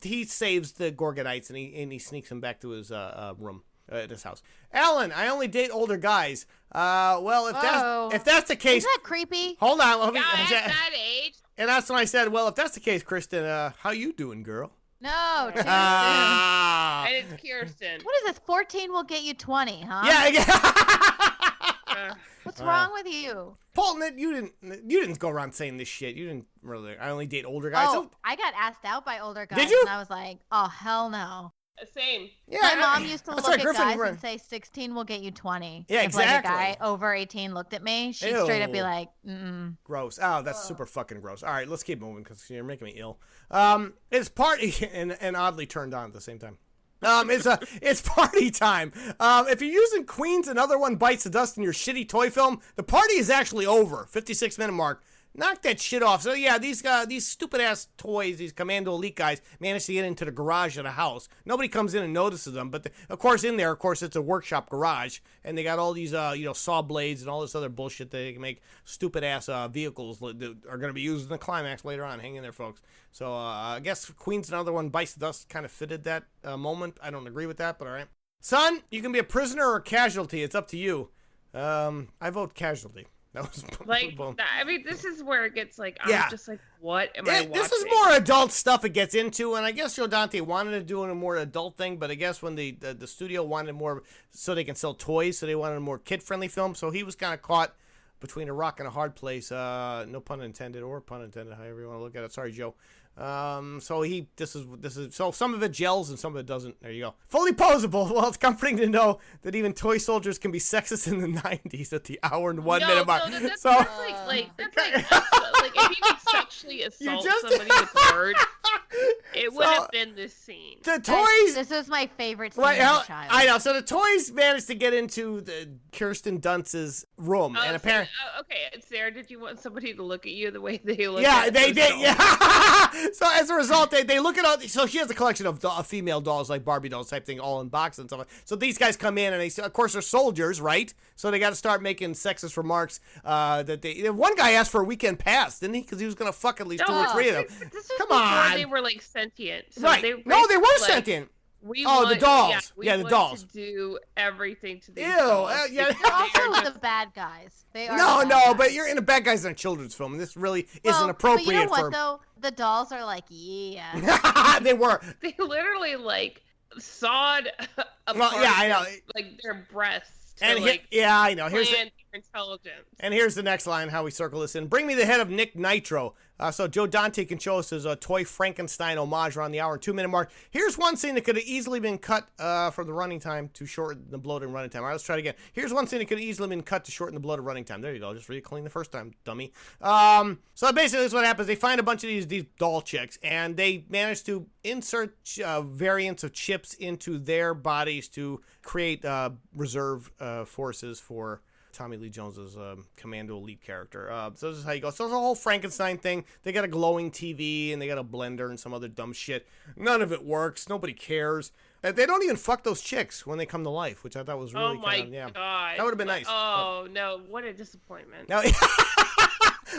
he saves the Gorgonites and he sneaks them back to his room. At his house. Alan, I only date older guys. If that's the case,
isn't that creepy?
Hold on.
At that age.
And that's when I said, well, if that's the case, Kristen, how you doing, girl?
No, too soon.
And it's Kirsten.
What is this? 14 will get you 20, huh?
Yeah.
What's wrong with you?
Paul, you didn't go around saying this shit. You didn't really. I only date older guys.
Oh, I got asked out by older guys.
Did you?
And I was like, oh, hell no.
Same.
Yeah,
my mom used to look at
Griffin,
guys and say 16 will get you 20.
Yeah, exactly.
If a guy over 18 looked at me, she'd straight up be like, mm-mm.
Gross. Oh, that's super fucking gross. All right, let's keep moving because you're making me ill. It's party and oddly turned on at the same time. It's party time. If you're using Queens, Another One Bites the Dust in your shitty toy film, the party is actually over. 56-minute mark. Knock that shit off. So yeah, these stupid ass toys, these Commando Elite guys, manage to get into the garage of the house. Nobody comes in and notices them, but of course it's a workshop garage, and they got all these saw blades and all this other bullshit that they can make stupid ass vehicles that are going to be used in the climax later on. Hang in there, folks. So I guess Queen's Another One Bites the Dust kind of fitted that moment. I don't agree with that, but all right. Son, you can be a prisoner or a casualty. It's up to you. I vote Casualty. That was
Like, I mean, this is where it gets like, I'm
Yeah.
just like, what am I watching?
This is more adult stuff it gets into, and I guess Joe Dante wanted to do a more adult thing, but I guess when the studio wanted more so they can sell toys, so they wanted a more kid-friendly film, so he was kind of caught between a rock and a hard place, no pun intended, or pun intended, however you want to look at it. Sorry, Joe. So this is so some of it gels and some of it doesn't. There you go. Fully posable. Well, it's comforting to know that even toy soldiers can be sexist in the 90s at the hour and 1 minute mark.
No, that's,
so
that's like if you could sexually assault somebody with words, it would have been this scene.
The toys.
This was my favorite scene
Right,
as a child.
I know. So the toys managed to get into the Kirsten Dunst's room, and apparently,
okay, Sarah, did you want somebody to look at you the way they look?
yeah,
at
they did.
dolls?
Yeah. So as a result, they look at all. So she has a collection of female dolls, like Barbie dolls type thing, all in boxes and stuff. So these guys come in, and they, of course, they're soldiers, right? So they got to start making sexist remarks. One guy asked for a weekend pass, didn't he? Because he was gonna fuck at least 2 or 3 of them.
This was
Come
before
on.
they were like sentient. So
Right?
They
No, they were
like,
sentient.
The
dolls.
We
Yeah, the
want
dolls.
to do everything to these
Ew,
dolls.
yeah.
because
They're
they are
also
just-
the bad guys. They are.
No,
the bad guys.
but you're in a bad guys in a children's film, and this really isn't
Well,
appropriate
But you know what,
for.
though? The dolls are like,
They were.
They literally like sawed apart
Well, yeah, I know.
like their breasts to
And
like
yeah, I know. Here's
plan their intelligence.
And here's the next line, how we circle this in. Bring me the head of Nick Nitro. So Joe Dante can show us his toy Frankenstein homage around the hour and 2 minute mark. Here's one scene that could have easily been cut from the running time to shorten the bloated running time. All right, let's try it again. Here's one scene that could have easily been cut to shorten the bloated running time. There you go. Just read it clean the first time, dummy. So basically, this is what happens. They find a bunch of these doll chicks, and they manage to insert variants of chips into their bodies to create reserve forces for Tommy Lee Jones's Commando Elite character. So this is how you go. So it's a whole Frankenstein thing. They got a glowing TV and they got a blender and some other dumb shit. None of it works. Nobody cares. They don't even fuck those chicks when they come to life, which I thought was really
God.
That would have been nice.
Oh, no. What a disappointment.
Now,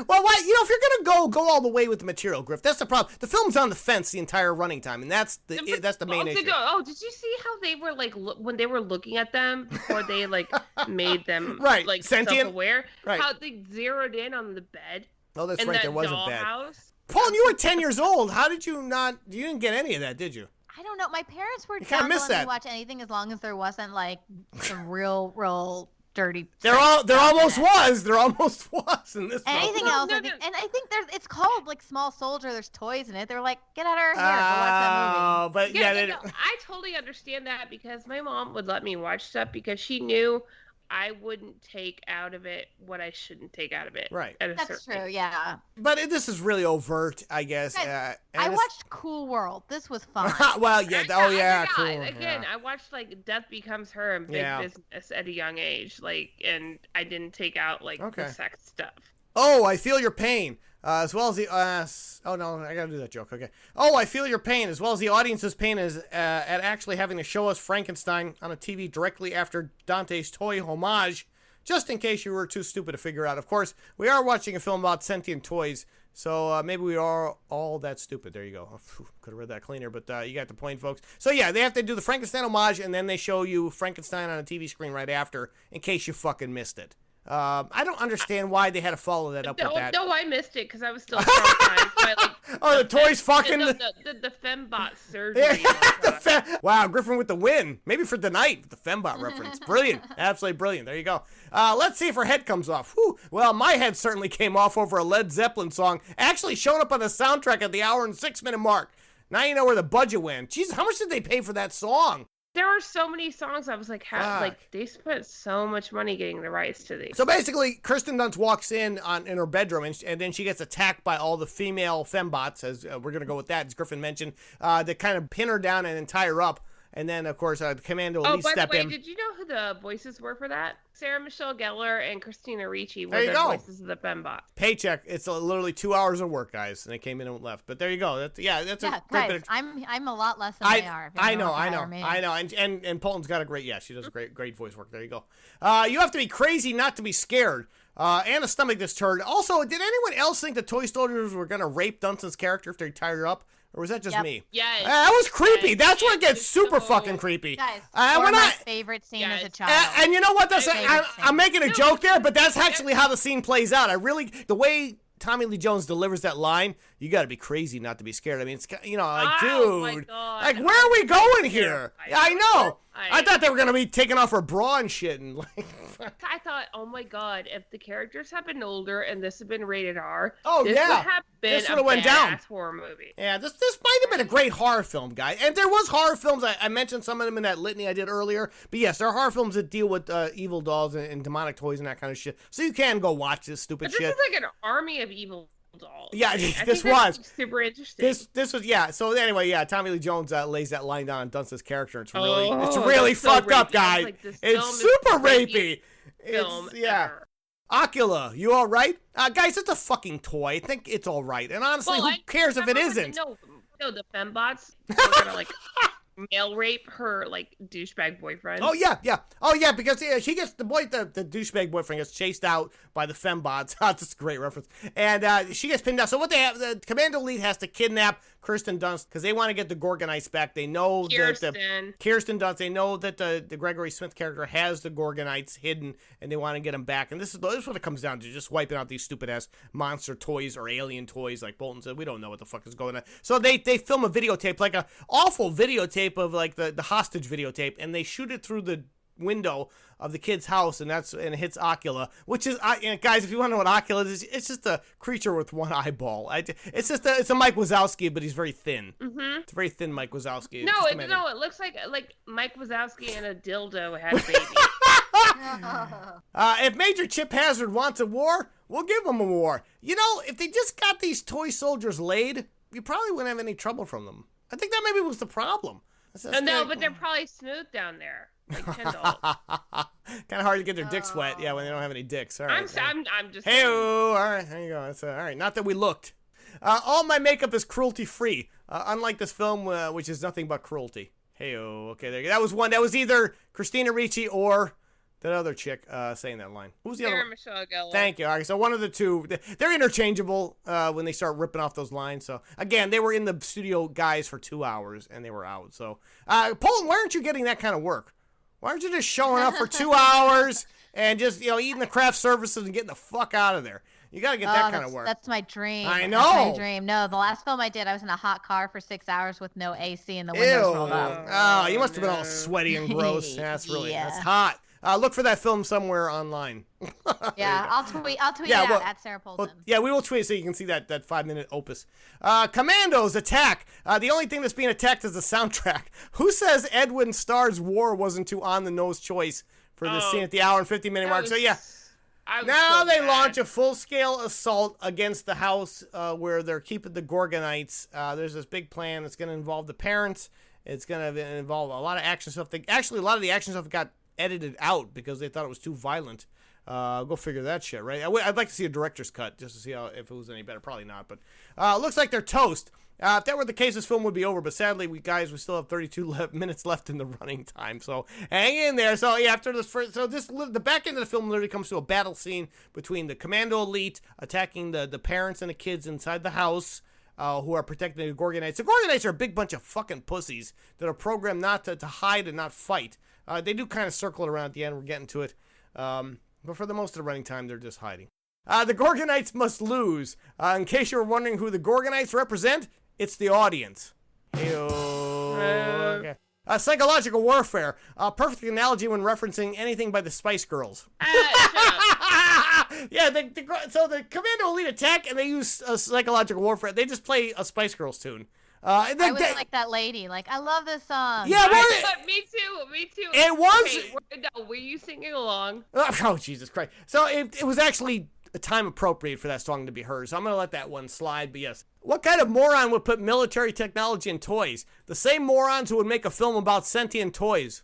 well, what if you're gonna go all the way with the material, Griff? That's the problem. The film's on the fence the entire running time, and that's the main issue.
Did you see how they were like when they were looking at them before they like made them
Right,
like
sentient?
self-aware?
Right.
How they zeroed in on the bed.
Oh, that's
in
right.
that
There wasn't that.
dollhouse.
Paul, you were 10 years old. How did you not? You didn't get any of that, did you?
I don't know. My parents were
You kinda
down to
missed
let me
that.
watch anything as long as there wasn't like some real dirty.
There almost was. There almost was in this film.
Anything else? I think, and I think it's called like Small Soldier. There's toys in it. They're like, get out of here, go watch that movie.
But
Yeah, I totally understand that because my mom would let me watch stuff because she knew I wouldn't take out of it what I shouldn't take out of it.
Right.
That's true. Yeah.
But this is really overt, I guess.
Guys,
and
I
it's-
watched Cool World. This was fun.
Well, yeah. Oh, yeah. Cool.
Again,
yeah.
I watched like Death Becomes Her and Big Business at a young age, like, and I didn't take out like the sex stuff.
Oh, I feel your pain. As well as the oh no, I gotta do that joke. Okay. Oh, I feel your pain, as well as the audience's pain is at actually having to show us Frankenstein on a TV directly after Dante's toy homage. Just in case you were too stupid to figure out. Of course, we are watching a film about sentient toys, so maybe we are all that stupid. There you go. Could have read that cleaner, but you got the point, folks. So yeah, they have to do the Frankenstein homage, and then they show you Frankenstein on a TV screen right after, in case you fucking missed it. I don't understand why they had to follow that up with that.
No, I missed it because I was still traumatized by like.
The toys fucking
the fembot surgery.
Wow, Griffin with the win. Maybe for tonight with the fembot reference. Brilliant, absolutely brilliant. There you go. Let's see if her head comes off. Whew. Well, my head certainly came off over a Led Zeppelin song, actually showing up on the soundtrack at the hour and 6 minute mark. Now you know where the budget went. Jesus, how much did they pay for that song?
There were so many songs. I was like, like they spent so much money getting the rights to these.
So basically, Kirsten Dunst walks in her bedroom, and then she gets attacked by all the female fembots, as we're going to go with that, as Griffin mentioned, that kind of pin her down and then tie her up. And then, of course, the Commando Elite step in.
Oh, by the way, did you know who the voices were for that? Sarah Michelle Gellar and Christina Ricci were
There you
the
go.
voices of the fembot.
Paycheck. It's literally 2 hours of work, guys, and they came in and left. But there you go. That's a great
guys,
bit of...
I'm a lot less than they are.
I know. And Polton's got a great, she does great voice work. There you go. You have to be crazy not to be scared. and a stomach this turd. Also, did anyone else think the toy soldiers were going to rape Dunstan's character if they tied her up? Or was that just me?
Yes.
That was creepy.
Yes.
That's where it gets
Yes.
super
So-
fucking creepy.
Guys,
when
my favorite scene as a child.
And you know what?
Favorite
I'm making a
No,
joke there, but that's actually how the scene plays out. The way Tommy Lee Jones delivers that line, you got to be crazy not to be scared. I mean, it's, like,
Oh, my
dude,
God.
like, where are we going here? I know. I
I
thought they were going to be taking off her bra and shit. And like,
I thought, oh my God, if the characters had been older and this had been rated R,
Oh,
this
yeah.
would have been
This
a
would've went down.
badass horror movie.
yeah, this might have been a great horror film, guy. And there was horror films. I mentioned some of them in that litany I did earlier. But yes, there are horror films that deal with evil dolls and demonic toys and that kind of shit. So you can go watch this stupid
But this
shit.
is like an army of evil dolls.
Yeah,
I
this
think that's
was.
super interesting.
This was, yeah. So anyway, yeah, Tommy Lee Jones lays that line down on Dunst's character. It's really
that's so
fucked up,
rapey. I was
guy.
like, this film
It's
is
super
the rapiest
rapey.
film
Yeah.
ever.
Ocula, you all right? Guys, it's a fucking toy. I think it's all right. And honestly,
Well,
who cares if it isn't?
No, the fembots are gonna like male rape her like douchebag boyfriend.
Oh yeah, because she gets the douchebag boyfriend gets chased out by the fembots. That's a great reference. And she gets pinned down. So what they have, the Commando Elite has to kidnap Kirsten Dunst because they want to get the Gorgonites back. They know that Kirsten Dunst. They know that the Gregory Smith character has the Gorgonites hidden, and they want to get them back. And this is what it comes down to: just wiping out these stupid ass monster toys or alien toys, like Bolton said. We don't know what the fuck is going on. So they film a videotape, like a awful videotape of like the hostage videotape, and they shoot it through the window of the kid's house, and it hits Ocula, which is, and guys, if you want to know what Ocula is, it's just a creature with one eyeball. It's a Mike Wazowski, but he's very thin. Mm-hmm. It's a very thin Mike Wazowski.
It looks like Mike Wazowski and a dildo had a baby.
If Major Chip Hazard wants a war, we'll give him a war. You know, if they just got these toy soldiers laid, you probably wouldn't have any trouble from them. I think that maybe was the problem.
But they're probably smooth down there, like Ken dolls.
Kind of hard to get their dicks wet, yeah, when they don't have any dicks. All right.
I'm just.
Hey-oh, all right, there you go. That's all right. Not that we looked. All my makeup is cruelty-free, unlike this film, which is nothing but cruelty. Hey-oh, okay, there you go. That was one. That was either Christina Ricci or that other chick saying that line. Who was the other one?
Michelle Gellar.
Thank you. All right, so one of the two. They're interchangeable when they start ripping off those lines. So, again, they were in the studio, guys, for 2 hours, and they were out. So, Poland, why aren't you getting that kind of work? Why aren't you just showing up for 2 hours and just, eating the craft services and getting the fuck out of there? You got to get that kind of work.
That's my dream.
I know.
That's my dream. No, the last film I did, I was in a hot car for 6 hours with no AC and the windows rolled up.
Oh, you must have been all sweaty and gross. That's that's hot. Look for that film somewhere online.
Yeah, I'll tweet it out at Sarah Polson.
Yeah, we will tweet it so you can see that 5-minute opus. Commandos attack. The only thing that's being attacked is the soundtrack. Who says Edwin Starr's War wasn't too on-the-nose choice for this scene at the hour and 50-minute mark? So, yeah. Now they launch a full-scale assault against the house where they're keeping the Gorgonites. There's this big plan that's going to involve the parents. It's going to involve a lot of action stuff. Actually, a lot of the action stuff got edited out because they thought it was too violent. Go figure that shit, right? I'd like to see a director's cut just to see if it was any better. Probably not, but looks like they're toast. If that were the case, this film would be over. But sadly, we still have 32 minutes left in the running time. So hang in there. So yeah, after this, the back end of the film literally comes to a battle scene between the Commando Elite attacking the parents and the kids inside the house. Who are protecting the Gorgonites. The Gorgonites are a big bunch of fucking pussies that are programmed not to hide and not fight. They do kind of circle it around at the end. We're getting to it. But for the most of the running time, they're just hiding. The Gorgonites must lose. In case you were wondering who the Gorgonites represent, it's the audience. Okay. Psychological warfare. Perfect analogy when referencing anything by the Spice Girls. Yeah, so the Commando Elite attack, and they use psychological warfare. They just play a Spice Girls tune.
I was like that lady. Like, I love this song.
Yeah, me too.
It was.
Okay, were you singing along?
Oh, Jesus Christ! So it was actually a time appropriate for that song to be heard. So I'm gonna let that one slide. But yes, what kind of moron would put military technology in toys? The same morons who would make a film about sentient toys.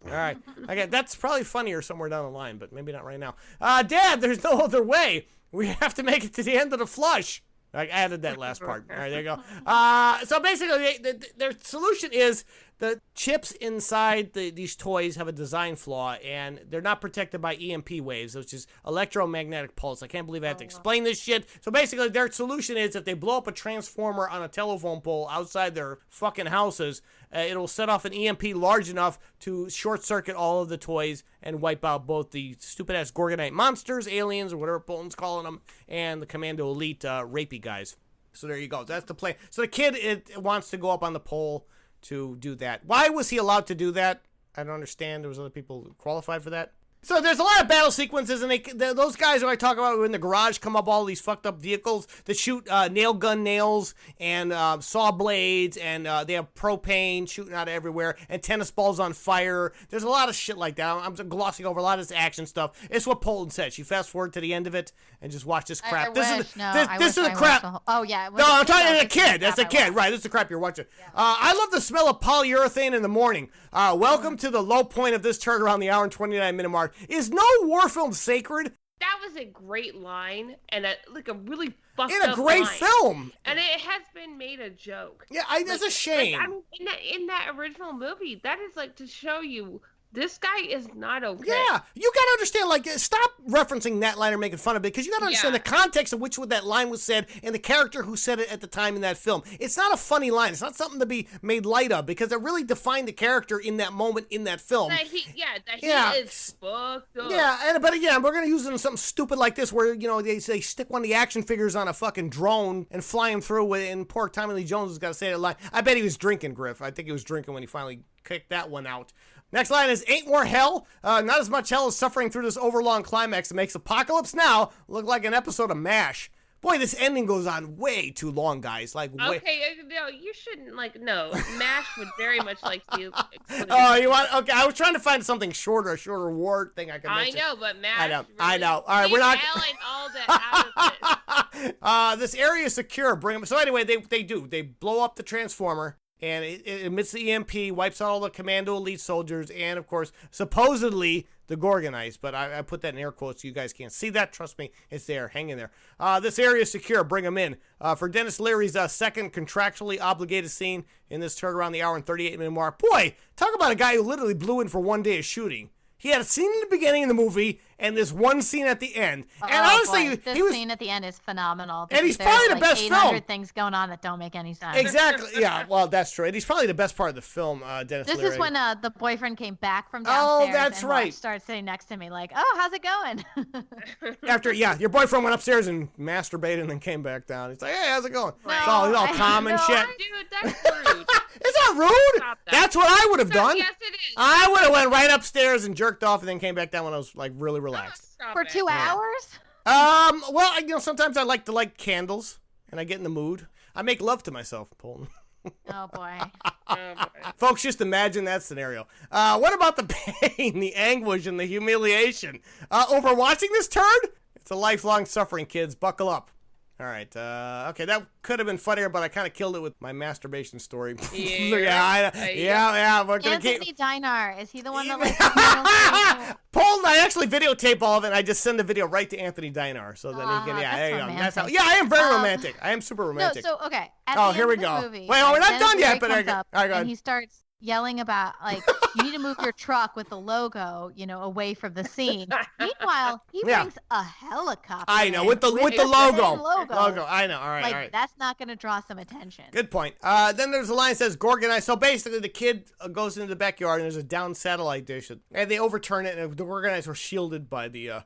All right. Okay, that's probably funnier somewhere down the line, but maybe not right now. Dad, there's no other way. We have to make it to the end of the flush. I added that last part. All right, there you go. So basically, their solution is the chips inside these toys have a design flaw, and they're not protected by EMP waves, which is electromagnetic pulse. I can't believe I have to explain this shit. So basically, their solution is if they blow up a transformer on a telephone pole outside their fucking houses, it'll set off an EMP large enough to short-circuit all of the toys and wipe out both the stupid-ass Gorgonite monsters, aliens, or whatever Bolton's calling them, and the Commando Elite rapey guys. So there you go. That's the plan. So the kid wants to go up on the pole to do that. Why was he allowed to do that? I don't understand. There was other people qualified for that. So there's a lot of battle sequences, and those guys who I talk about who in the garage come up all these fucked up vehicles that shoot nail gun nails and saw blades, and they have propane shooting out everywhere, and tennis balls on fire. There's a lot of shit like that. I'm glossing over a lot of this action stuff. It's what Polton said. You fast forward to the end of it and just watch this crap. This is the crap.
Oh yeah.
No, I'm talking to a kid. That's a kid, right? This is the crap you're watching. Yeah. I love the smell of polyurethane in the morning. Welcome to the low point of this turn around the hour and 29-minute mark. Is no war film sacred?
That was a great line, and a really fucked up
in a great
line.
Film.
And it has been made a joke.
Yeah, that's a shame.
I mean, in that original movie, that is to show you this guy is not okay.
Yeah, you gotta understand, stop referencing that line or making fun of it, because you gotta understand the context of which that line was said and the character who said it at the time in that film. It's not a funny line. It's not something to be made light of, because it really defined the character in that moment in that film.
That he is fucked up.
Yeah, but again, we're gonna use it in something stupid like this, where they stick one of the action figures on a fucking drone and fly him through with, and poor Tommy Lee Jones has got to say that line. I bet he was drinking, Griff. I think he was drinking when he finally kicked that one out. Next line is, ain't more hell. Not as much hell as suffering through this overlong climax that makes Apocalypse Now look like an episode of MASH. Boy, this ending goes on way too long, guys.
Okay, no, you shouldn't, no. MASH would very much like to...
Oh, you want... Okay, I was trying to find something shorter, a shorter word thing I could mention.
I know, but MASH...
I know. All right, we're not...
all that out of it.
This area is secure. Bring them... So anyway, they do. They blow up the transformer. And it emits the EMP, wipes out all the Commando Elite soldiers, and, of course, supposedly the Gorgonites. But I put that in air quotes so you guys can't see that. Trust me, it's there. Hang in there. This area is secure. Bring them in. For Dennis Leary's second contractually obligated scene in this turn around the hour and 38-minute mark. Boy, talk about a guy who literally blew in for one day of shooting. He had a scene in the beginning of the movie and this one scene at the end. And honestly,
this scene at the end is phenomenal.
And he's probably the best
800
film.
Things going on that don't make any sense.
Exactly. Yeah. Well, that's true. And he's probably the best part of the film. Dennis Leary.
This is when the boyfriend came back from downstairs.
Oh, that's
and
right.
Started sitting next to me like, "Oh, how's it going?"
After your boyfriend went upstairs and masturbated and then came back down. He's like, "Hey, how's it going?"
No,
it's all calm and shit.
Dude, that's rude.
Is that rude?
Stop that.
That's what I would have done.
Yes, it is.
I would have went right upstairs and jerked off and then came back down when I was really relaxed.
For 2 hours?
Well, sometimes I like to light candles and I get in the mood. I make love to myself, Polton.
Oh boy.
Folks, just imagine that scenario. What about the pain, the anguish, and the humiliation over watching this turd? It's a lifelong suffering, kids. Buckle up. All right. Okay, that could have been funnier, but I kind of killed it with my masturbation story. Yeah. We're gonna
Anthony Dinar, is he the one that
Polton, I actually videotape all of it, and I just send the video right to Anthony Dinar. So then he can, there you go. That's how, I am very romantic. I am super romantic.
No, so, okay.
Here we go.
Movie,
wait, we're not done yet, but
and he starts yelling about, you need to move your truck with the logo, away from the scene. Meanwhile, he brings a helicopter.
I know, with the logo. Logo. I know. All right.
That's not going to draw some attention.
Good point. Then there's a line that says Gorgonite. So basically, the kid goes into the backyard and there's a down satellite dish, and they overturn it, and the Gorgonites were shielded by the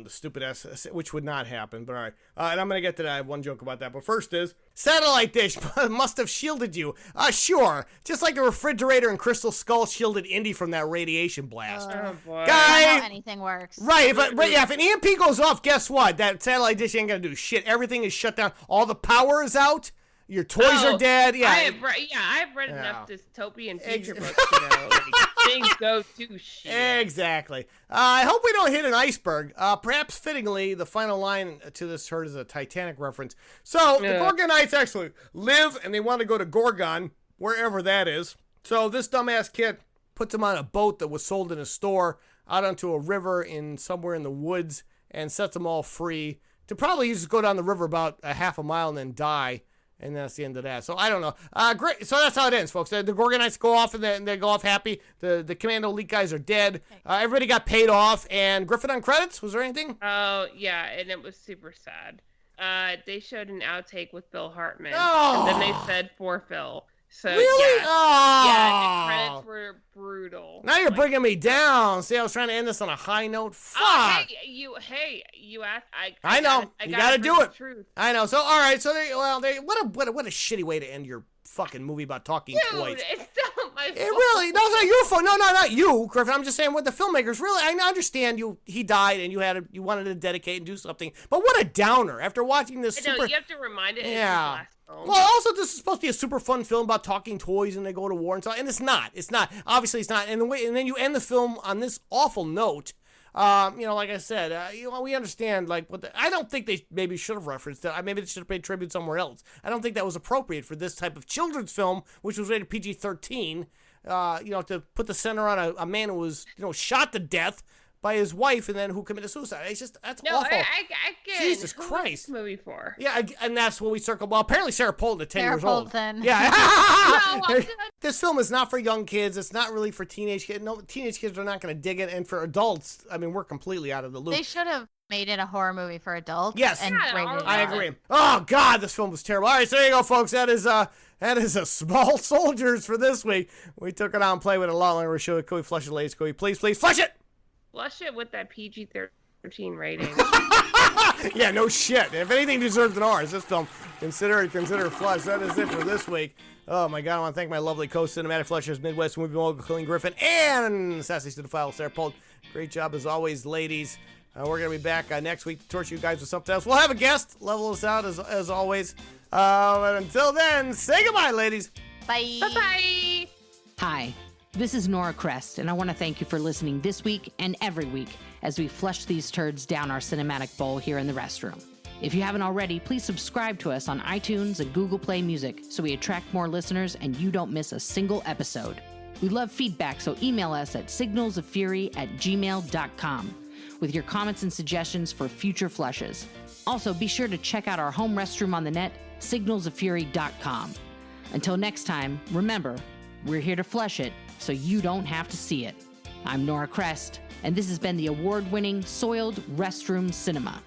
stupid ass, which would not happen, but all right. And I'm going to get to that. I have one joke about that. But first is, satellite dish must have shielded you. Sure. Just like the refrigerator and Crystal Skull shielded Indy from that radiation blast.
Oh, boy.
Guy,
how anything works.
Right. If an EMP goes off, guess what? That satellite dish ain't going to do shit. Everything is shut down. All the power is out. Your toys are dead. Yeah.
I've read enough dystopian future books to know things go to shit.
Exactly. I hope we don't hit an iceberg. Perhaps fittingly, the final line to this herd is a Titanic reference. So the Gorgonites actually live, and they want to go to Gorgon, wherever that is. So this dumbass kid puts them on a boat that was sold in a store out onto a river somewhere in the woods, and sets them all free to probably just go down the river about a half a mile and then die.
And that's the end of that. So I don't know. Great. So that's how it ends, folks. The Gorgonites go off and they go off happy. The Commando Elite guys are dead. Everybody got paid off. And Griffin on credits? Was there anything?
Oh, yeah, and it was super sad. They showed an outtake with Bill Hartman.
Oh.
And then they said for Phil. So,
Really?
yeah.
Oh.
Yeah, the credits were brutal.
Now you're bringing me down. See, I was trying to end this on a high note. Fuck.
Oh, hey, you asked.
I know. You gotta do it.
Truth.
I know. So, all right. So, what a shitty way to end your fucking movie about talking toys.
Dude, it's not my fault.
It really, no, it's not your fault. No, not you, Griffin. I'm just saying what the filmmakers really, I understand he died and you wanted to dedicate and do something, but what a downer after watching this
No, you have to remind it.
Yeah.
It's his last film.
Well, also, this is supposed to be a super fun film about talking toys and they go to war and stuff, and it's not. Obviously, it's not. And then you end the film on this awful note. Like I said, we understand, I don't think they maybe should have referenced it. Maybe they should have paid tribute somewhere else. I don't think that was appropriate for this type of children's film, which was rated PG-13, to put the center on a man who was, shot to death by his wife and then who committed suicide. It's just, that's awful.
I get
Jesus
who
Christ.
was this movie for?
Yeah, and that's what we circle. Well, apparently Sarah Polton at 10 years old. Yeah.
No,
This film is not for young kids. It's not really for teenage kids. No, teenage kids are not going to dig it. And for adults, I mean, we're completely out of the loop.
They should have made it a horror movie for adults.
Yes.
And
Yeah,
rated it
I
R.
agree. Oh, God, this film was terrible. All right, so there you go, folks. That is a Small Soldiers for this week. We took it out and played with it a lot longer. Show it. Can we flush it, ladies? Can we please flush it?
Flush it with that PG-13 rating.
Yeah, no shit. If anything deserves an R, it's this film. Consider flush. That is it for this week. Oh my God, I want to thank my lovely co-cinematic flushers, Midwest movie mogul Colleen Griffin, and Sassy Cinephile Sarah Polton. Great job as always, ladies. We're gonna be back next week to torture you guys with something else. We'll have a guest, level us out as always. But until then, say goodbye, ladies.
Bye.
Bye-bye.
Hi, this is Nora Crest, and I want to thank you for listening this week and every week as we flush these turds down our cinematic bowl here in the restroom. If you haven't already, please subscribe to us on iTunes and Google Play Music so we attract more listeners and you don't miss a single episode. We love feedback, so email us at signalsoffury@gmail.com with your comments and suggestions for future flushes. Also, be sure to check out our home restroom on the net, signalsoffury.com. Until next time, remember, we're here to flush it so you don't have to see it. I'm Nora Crest, and this has been the award-winning Soiled Restroom Cinema.